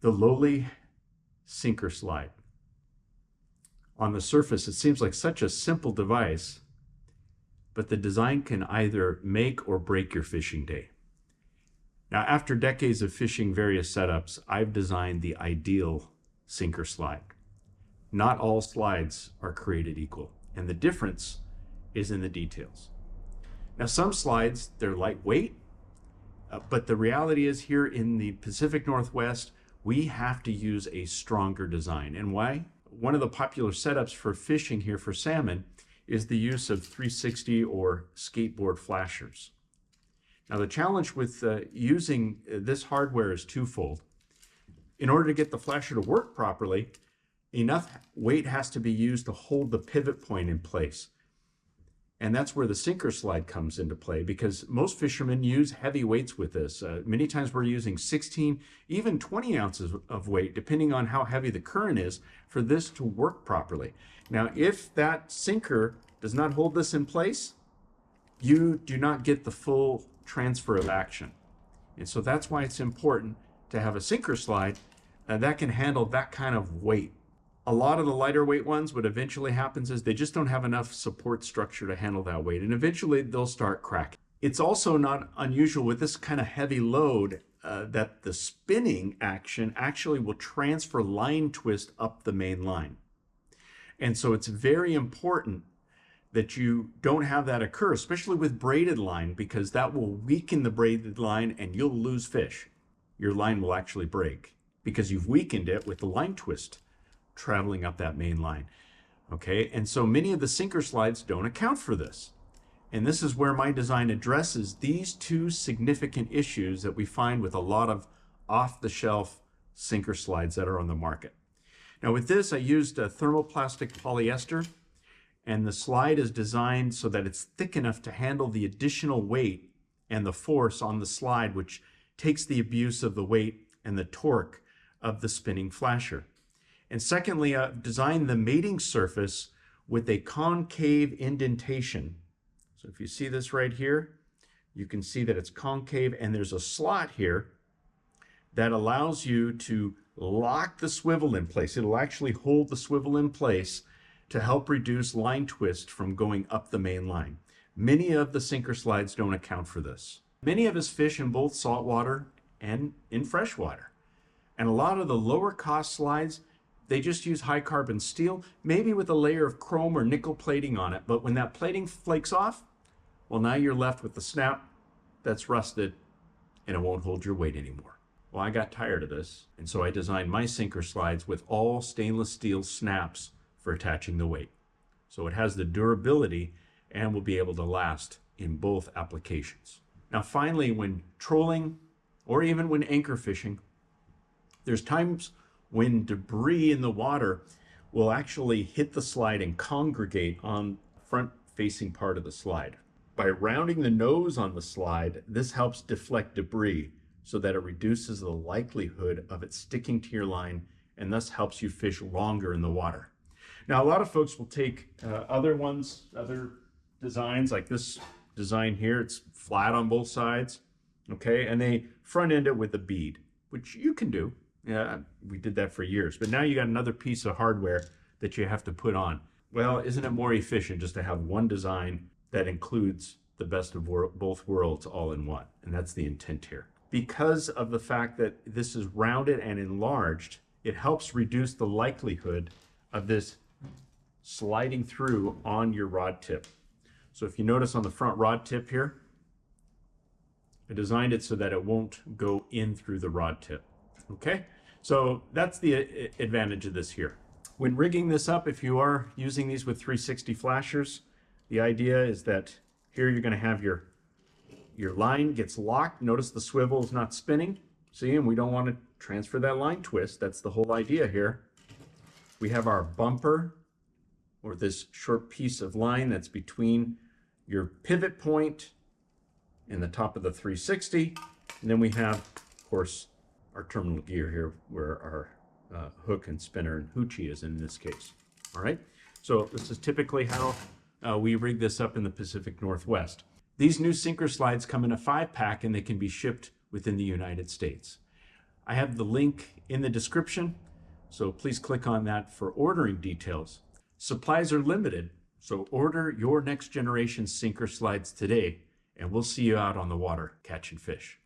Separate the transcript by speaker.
Speaker 1: The lowly sinker slide. On the surface, it seems like such a simple device, but the design can either make or break your fishing day. Now, after decades of fishing various setups, I've designed the ideal sinker slide. Not all slides are created equal, and the difference is in the details. Now, some slides, they're lightweight, but the reality is here in the Pacific Northwest, we have to use a stronger design. And why? One of the popular setups for fishing here for salmon is the use of 360 or skateboard flashers. Now, the challenge with using this hardware is twofold. In order to get the flasher to work properly, enough weight has to be used to hold the pivot point in place. And that's where the sinker slide comes into play, because most fishermen use heavy weights with this. Many times we're using 16, even 20 ounces of weight, depending on how heavy the current is, for this to work properly. Now, if that sinker does not hold this in place, you do not get the full transfer of action. And so that's why it's important to have a sinker slide that can handle that kind of weight. A lot of the lighter weight ones, what eventually happens is they just don't have enough support structure to handle that weight, and eventually they'll start cracking. It's also not unusual with this kind of heavy load that the spinning action actually will transfer line twist up the main line. And so it's very important that you don't have that occur, especially with braided line, because that will weaken the braided line and you'll lose fish. Your line will actually break because you've weakened it with the line twist traveling up that main line. Okay, and so many of the sinker slides don't account for this. And this is where my design addresses these two significant issues that we find with a lot of off-the-shelf sinker slides that are on the market. Now with this, I used a thermoplastic polyester, and the slide is designed so that it's thick enough to handle the additional weight and the force on the slide, which takes the abuse of the weight and the torque of the spinning flasher. And secondly, I've designed the mating surface with a concave indentation. So if you see this right here, you can see that it's concave, and there's a slot here that allows you to lock the swivel in place. It'll actually hold the swivel in place to help reduce line twist from going up the main line. Many of the sinker slides don't account for this. Many of us fish in both saltwater and in freshwater. And a lot of the lower cost slides, they just use high carbon steel, maybe with a layer of chrome or nickel plating on it. But when that plating flakes off, well, now you're left with the snap that's rusted and it won't hold your weight anymore. Well, I got tired of this, and so I designed my sinker slides with all stainless steel snaps for attaching the weight. So it has the durability and will be able to last in both applications. Now, finally, when trolling or even when anchor fishing, there's times when debris in the water will actually hit the slide and congregate on the front-facing part of the slide. By rounding the nose on the slide, this helps deflect debris so that it reduces the likelihood of it sticking to your line and thus helps you fish longer in the water. Now, a lot of folks will take other designs like this design here. It's flat on both sides, okay? And they front end it with a bead, which you can do. Yeah, we did that for years. But now you got another piece of hardware that you have to put on. Well, isn't it more efficient just to have one design that includes the best of both worlds all in one? And that's the intent here. Because of the fact that this is rounded and enlarged, it helps reduce the likelihood of this sliding through on your rod tip. So if you notice on the front rod tip here, I designed it so that it won't go in through the rod tip. Okay, so that's the advantage of this here. When rigging this up, if you are using these with 360 flashers, the idea is that here you're going to have your line gets locked. Notice the swivel is not spinning. See, and we don't want to transfer that line twist. That's the whole idea here. We have our bumper, or this short piece of line that's between your pivot point and the top of the 360. And then we have, of course, our terminal gear here where our hook and spinner and hoochie is in this case. All right, so this is typically how we rig this up in the Pacific Northwest. These new sinker slides come in a 5-pack and they can be shipped within the United States. I have the link in the description, so please click on that for ordering details. Supplies are limited, so order your next generation sinker slides today, and we'll see you out on the water catching fish.